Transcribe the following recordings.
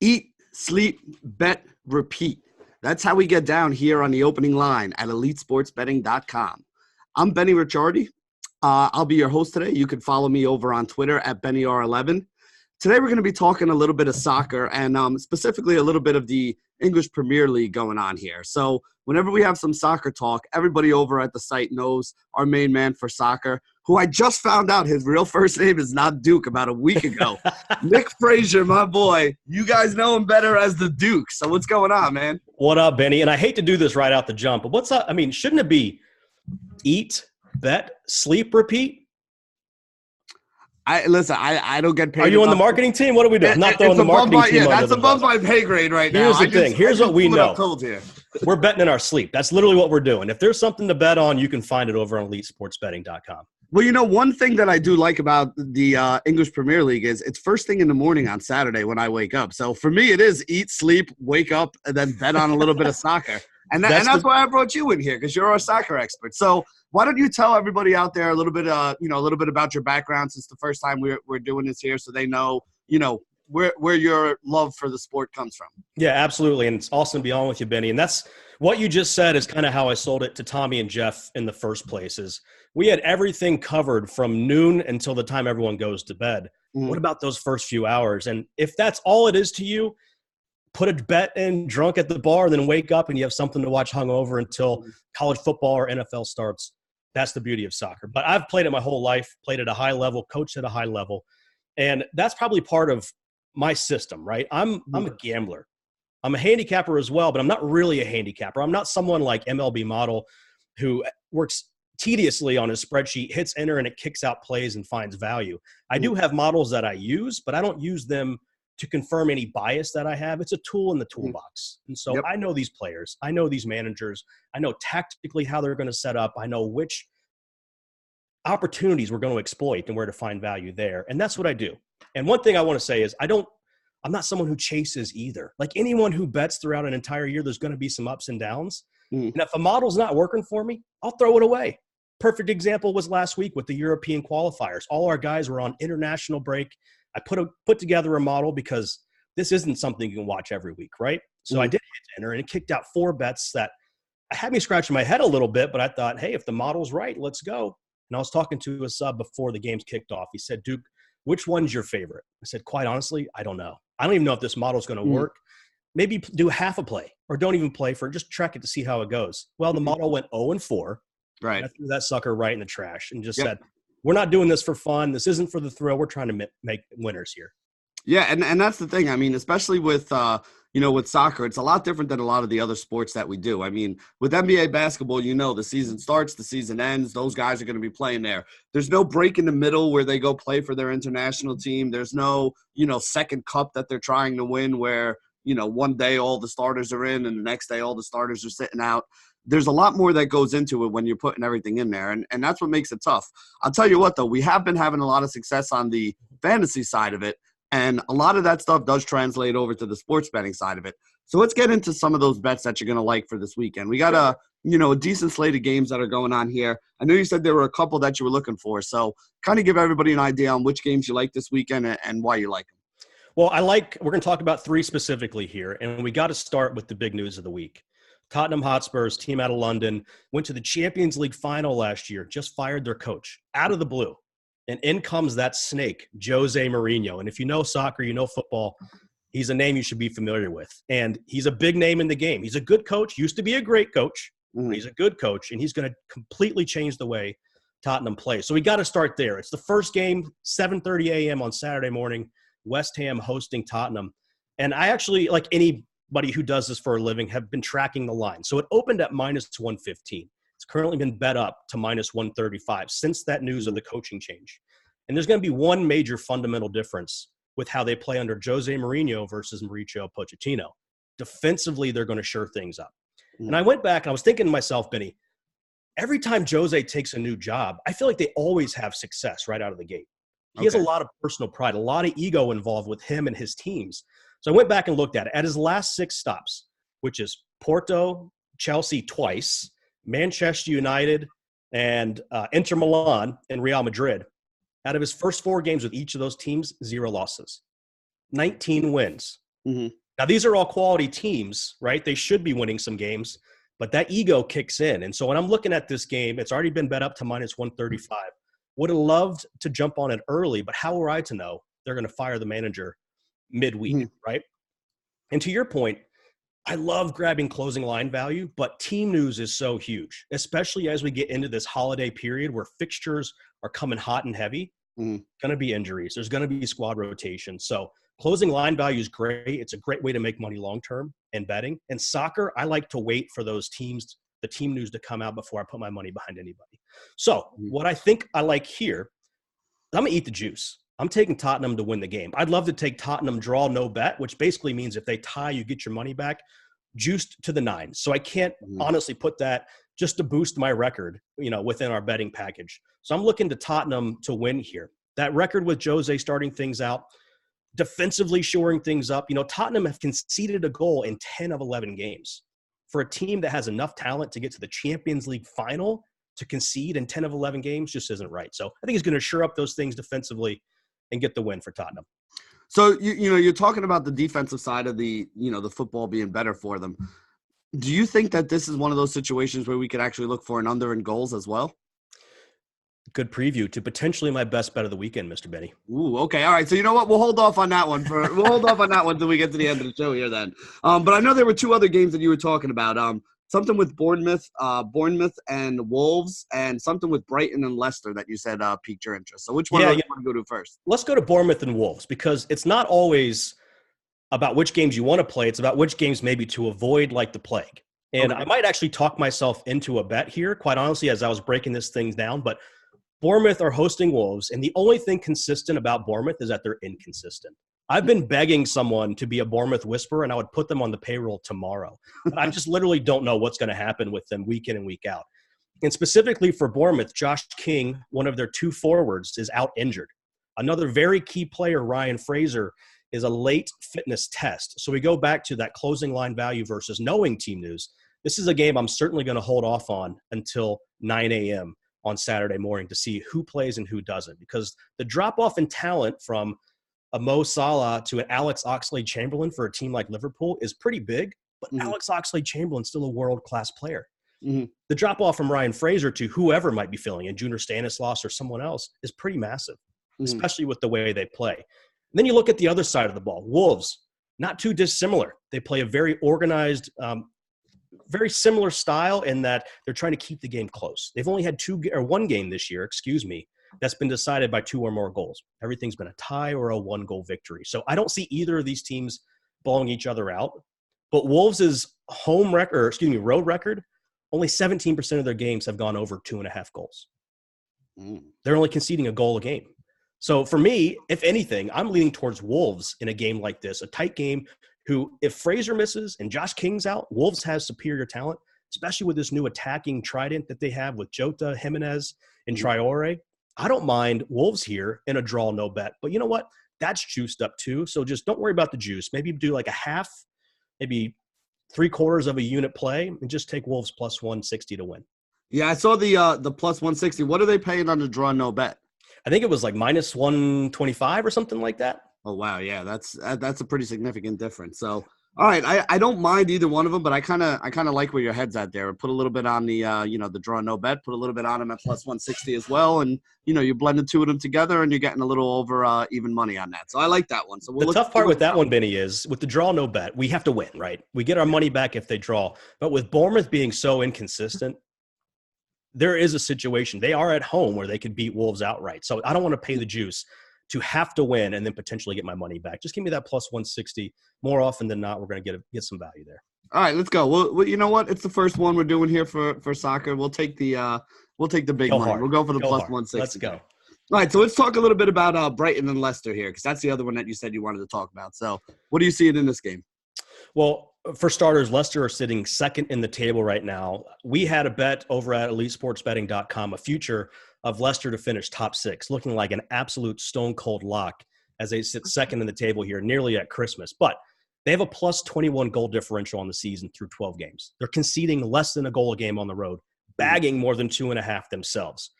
Eat, sleep, bet, repeat. That's how we get down here on the opening line at EliteSportsBetting.com. I'm Benny Ricciardi. I'll be your host today. You can follow me over on Twitter at BennyR11. Today we're going to be talking a little bit of soccer and specifically a little bit of the English Premier League going on here. So whenever we have some soccer talk, everybody over at the site knows our main man for soccer, who I just found out his real first name is not Duke about a week ago. Nick Frasher, my boy. You guys know him better as the Duke. So what's going on, man? What up, Benny? And I hate to do this right out the jump, but what's up? I mean, shouldn't it be eat, bet, sleep, repeat? I don't get paid. Are you on the marketing team? What are we doing? I'm not throwing the marketing team under the bus. That's above my pay grade right now. Here's the thing. Here's what we know. We're betting in our sleep. That's literally what we're doing. If there's something to bet on, you can find it over on EliteSportsBetting.com. Well, you know, one thing that I do like about the English Premier League is it's first thing in the morning on Saturday when I wake up. So for me, it is eat, sleep, wake up, and then bet on a little bit of soccer. And that's why I brought you in here, because you're our soccer expert. So why don't you tell everybody out there a little bit about your background, since the first time we're doing this here, so they know, where your love for the sport comes from. Yeah, absolutely. And it's awesome to be on with you, Benny. And that's what you just said is kind of how I sold it to Tommy and Jeff in the first place. Is we had everything covered from noon until the time everyone goes to bed. What about those first few hours? And if that's all it is to you, put a bet in drunk at the bar, then wake up and you have something to watch hungover until college football or NFL starts. That's the beauty of soccer. But I've played it my whole life, played at a high level, coached at a high level. And that's probably part of my system, right? I'm a gambler. I'm a handicapper as well, but I'm not really a handicapper. I'm not someone like MLB Model who works tediously on his spreadsheet, hits enter, and it kicks out plays and finds value. I do have models that I use, but I don't use them to confirm any bias that I have. It's a tool in the toolbox. And so I know these players. I know these managers. I know tactically how they're going to set up. I know which opportunities we're going to exploit and where to find value there. And that's what I do. And one thing I want to say is I'm not someone who chases either. Like anyone who bets throughout an entire year, there's going to be some ups and downs. And if a model's not working for me, I'll throw it away. Perfect example was last week with the European qualifiers. All our guys were on international break. I put together a model because this isn't something you can watch every week, right? So I did hit enter, and it kicked out 4 bets that had me scratching my head a little bit, but I thought, hey, if the model's right, let's go. And I was talking to a sub before the games kicked off. He said, Duke, which one's your favorite? I said, quite honestly, I don't know. I don't even know if this model's going to work. Maybe do half a play or don't even play for it. Just track it to see how it goes. Well, the model went 0-4. Right. I threw that sucker right in the trash and just said, we're not doing this for fun. This isn't for the thrill. We're trying to make winners here. Yeah, and that's the thing. I mean, especially with with soccer, it's a lot different than a lot of the other sports that we do. I mean, with NBA basketball, the season starts, the season ends. Those guys are going to be playing there. There's no break in the middle where they go play for their international team. There's no, second cup that they're trying to win where, one day all the starters are in and the next day all the starters are sitting out. There's a lot more that goes into it when you're putting everything in there, and that's what makes it tough. I'll tell you what, though, we have been having a lot of success on the fantasy side of it, and a lot of that stuff does translate over to the sports betting side of it. So let's get into some of those bets that you're going to like for this weekend. We got a decent slate of games that are going on here. I know you said there were a couple that you were looking for, so kind of give everybody an idea on which games you like this weekend and why you like them. Well, we're going to talk about 3 specifically here, and we got to start with the big news of the week. Tottenham Hotspur's team out of London went to the Champions League final last year, just fired their coach out of the blue. And in comes that snake, Jose Mourinho. And if you know soccer, you know football, he's a name you should be familiar with. And he's a big name in the game. He's a good coach, used to be a great coach. But he's a good coach, and he's going to completely change the way Tottenham plays. So we got to start there. It's the first game, 7:30 a.m. on Saturday morning, West Ham hosting Tottenham. And I actually, like anybody who does this for a living, have been tracking the line. So it opened at -115. It's currently been bet up to -135 since that news of the coaching change. And there's going to be one major fundamental difference with how they play under Jose Mourinho versus Mauricio Pochettino. Defensively, they're going to shore things up. And I went back and I was thinking to myself, Benny, every time Jose takes a new job, I feel like they always have success right out of the gate. He has a lot of personal pride, a lot of ego involved with him and his teams. So I went back and looked at it. At his last 6 stops, which is Porto, Chelsea twice, Manchester United, and Inter Milan and Real Madrid, out of his first 4 games with each of those teams, 0 losses, 19 wins. Mhm. Now, these are all quality teams, right? They should be winning some games, but that ego kicks in. And so when I'm looking at this game, it's already been bet up to minus 135. Would have loved to jump on it early, but how were I to know they're going to fire the manager midweek, Mhm. right? And to your point, I love grabbing closing line value, but team news is so huge, especially as we get into this holiday period where fixtures are coming hot and heavy. Mhm. Going to be injuries. There's going to be squad rotation. So closing line value is great. It's a great way to make money long-term in betting. And soccer, I like to wait for those teams, the team news to come out before I put my money behind anybody. So Mhm. what I think I like here, I'm going to eat the juice. I'm taking Tottenham to win the game. I'd love to take Tottenham draw no bet, which basically means if they tie, you get your money back, juiced to the 9. So I can't Mhm. honestly put that just to boost my record, within our betting package. So I'm looking to Tottenham to win here. That record with Jose starting things out, defensively shoring things up. Tottenham have conceded a goal in 10 of 11 games. For a team that has enough talent to get to the Champions League final, to concede in 10 of 11 games just isn't right. So I think he's going to shore up those things defensively and get the win for Tottenham. So you're talking about the defensive side of the football being better for them. Do you think that this is one of those situations where we could actually look for an under in goals as well? Good preview to potentially my best bet of the weekend, Mr. Benny. Ooh, okay, all right. So you know what? We'll hold off on that one until we get to the end of the show here. Then, but I know there were two other games that you were talking about. Something with Bournemouth and Wolves, and something with Brighton and Leicester that you said piqued your interest. So which one do you want to go to first? Let's go to Bournemouth and Wolves because it's not always about which games you want to play. It's about which games maybe to avoid like the plague. And Okay. I might actually talk myself into a bet here, quite honestly, as I was breaking this thing down. But Bournemouth are hosting Wolves, and the only thing consistent about Bournemouth is that they're inconsistent. I've been begging someone to be a Bournemouth whisperer, and I would put them on the payroll tomorrow. But I just literally don't know what's going to happen with them week in and week out. And specifically for Bournemouth, Josh King, one of their two forwards, is out injured. Another very key player, Ryan Fraser, is a late fitness test. So we go back to that closing line value versus knowing team news. This is a game I'm certainly going to hold off on until 9 a.m. on Saturday morning to see who plays and who doesn't, because the drop-off in talent from a Mo Salah to an Alex Oxlade-Chamberlain for a team like Liverpool is pretty big, but Mhm. Alex Oxlade-Chamberlain's still a world-class player. Mm-hmm. The drop-off from Ryan Fraser to whoever might be filling in, Junior Stanislas or someone else, is pretty massive, especially with the way they play. And then you look at the other side of the ball. Wolves, not too dissimilar. They play a very organized, very similar style in that they're trying to keep the game close. They've only had one game this year, that's been decided by 2 or more goals. Everything's been a tie or a 1-goal victory. So I don't see either of these teams blowing each other out. But Wolves' road record, only 17% of their games have gone over 2.5 goals. They're only conceding a goal a game. So for me, if anything, I'm leaning towards Wolves in a game like this, a tight game who, if Fraser misses and Josh King's out, Wolves has superior talent, especially with this new attacking trident that they have with Jota, Jimenez, and Traore. I don't mind Wolves here in a draw, no bet. But you know what? That's juiced up too. So just don't worry about the juice. Maybe do like a half, maybe 3/4 of a unit play, and just take Wolves plus 160 to win. Yeah, I saw the plus 160. What are they paying on the draw no bet? I think it was like minus 125 or something like that. Oh wow, yeah, that's a pretty significant difference. So, all right, I don't mind either one of them, but I kind of like where your head's at there. Put a little bit on the the draw no bet, put a little bit on them at plus 160 as well, and you blend the two of them together, and you're getting a little over even money on that. So I like that one. So the tough part with that one, Benny, is with the draw no bet, we have to win, right? We get our money back if they draw, but with Bournemouth being so inconsistent, there is a situation. They are at home where they could beat Wolves outright. So I don't want to pay the juice to have to win and then potentially get my money back. Just give me that plus 160. More often than not, we're going to get some value there. All right, let's go. Well, you know what? It's the first one we're doing here for soccer. We'll take the big money. Hard. We'll go for the plus hard. 160. Let's go. All right, so let's talk a little bit about Brighton and Leicester here, because that's the other one that you said you wanted to talk about. So what do you see in this game? Well, for starters, Leicester are sitting second in the table right now. We had a bet over at EliteSportsBetting.com, a future of Leicester to finish top 6, looking like an absolute stone-cold lock as they sit second in the table here, nearly at Christmas. But they have a plus 21 goal differential on the season through 12 games. They're conceding less than a goal a game on the road, bagging more than 2.5 themselves.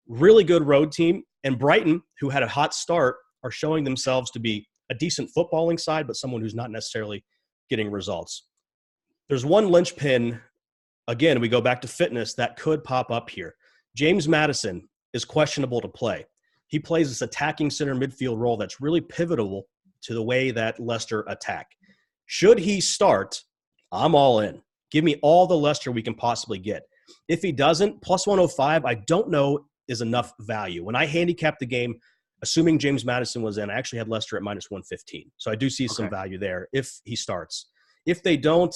Really good road team. And Brighton, who had a hot start, are showing themselves to be a decent footballing side, but someone who's not necessarily getting results. There's one linchpin, again, we go back to fitness, that could pop up here. James Maddison is questionable to play. He plays this attacking center midfield role that's really pivotal to the way that Leicester attack. Should he start, I'm all in. Give me all the Leicester we can possibly get. If he doesn't, plus 105, I don't know is enough value. When I handicapped the game, assuming James Maddison was in, I actually had Leicester at minus 115. So I do see some value there if he starts. If they don't,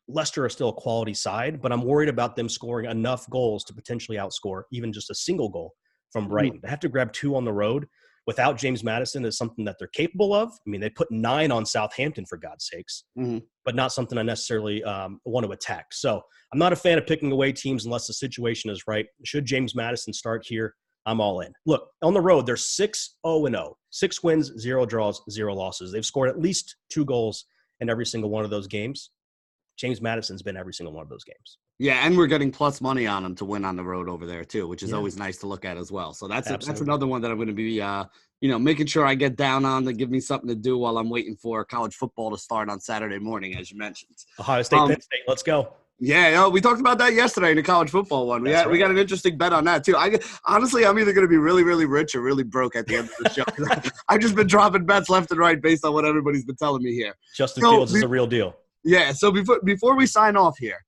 Leicester are still a quality side, but I'm worried about them scoring enough goals to potentially outscore even just a single goal from Brighton. They have to grab 2 on the road without James Maddison is something that they're capable of. I mean, they put 9 on Southampton, for God's sakes, but not something I necessarily want to attack. So I'm not a fan of picking away teams unless the situation is right. Should James Maddison start here, I'm all in. Look, on the road, they're 6-0-0. 6 wins, 0 draws, 0 losses. They've scored at least 2 goals in every single one of those games. James Madison's been every single one of those games. Yeah, and we're getting plus money on him to win on the road over there too, which is always nice to look at as well. So that's another one that I'm going to be, making sure I get down on to give me something to do while I'm waiting for college football to start on Saturday morning, as you mentioned. Ohio State, Penn State, let's go. Yeah, we talked about that yesterday in the college football one. We got an interesting bet on that too. Honestly, I'm either going to be really, really rich or really broke at the end of the show. I've just been dropping bets left and right based on what everybody's been telling me here. Justin Fields is a real deal. Yeah, so before we sign off here,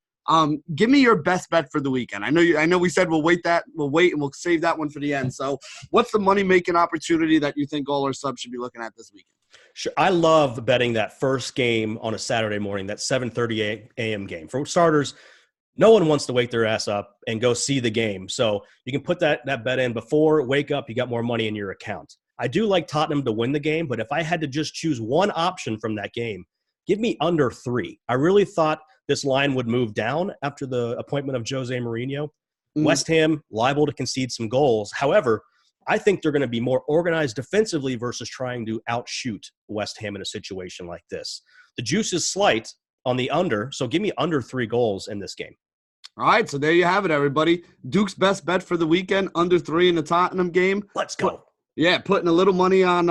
give me your best bet for the weekend. I know we said we'll wait and we'll save that one for the end. So what's the money-making opportunity that you think all our subs should be looking at this weekend? Sure. I love betting that first game on a Saturday morning, that 7:30 a.m. game. For starters, no one wants to wake their ass up and go see the game. So you can put that bet in before, wake up, you got more money in your account. I do like Tottenham to win the game, but if I had to just choose one option from that game, give me under 3. I really thought this line would move down after the appointment of Jose Mourinho. West Ham liable to concede some goals. However, I think they're going to be more organized defensively versus trying to outshoot West Ham in a situation like this. The juice is slight on the under, so give me under 3 goals in this game. All right, so there you have it, everybody. Duke's best bet for the weekend, under 3 in the Tottenham game. Let's go. Putting a little money on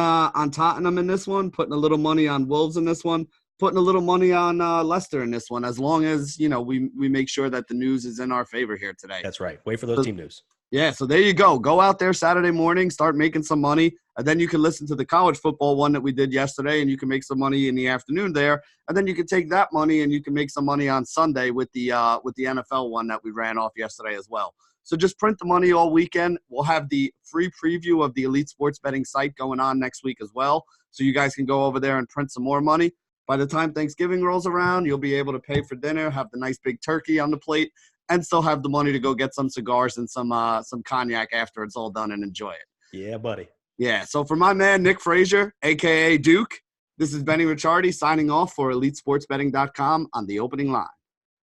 Tottenham in this one, putting a little money on Wolves in this one, putting a little money on Leicester in this one, as long as, we make sure that the news is in our favor here today. That's right. Wait for those team news. Yeah, so there you go. Go out there Saturday morning, start making some money, and then you can listen to the college football one that we did yesterday, and you can make some money in the afternoon there, and then you can take that money and you can make some money on Sunday with the NFL one that we ran off yesterday as well. So just print the money all weekend. We'll have the free preview of the Elite Sports Betting site going on next week as well, so you guys can go over there and print some more money. By the time Thanksgiving rolls around, you'll be able to pay for dinner, have the nice big turkey on the plate, and still have the money to go get some cigars and some cognac after it's all done and enjoy it. Yeah, buddy. Yeah, so for my man, Nick Frasher, a.k.a. Duke, this is Benny Ricciardi signing off for EliteSportsBetting.com on The Opening Line.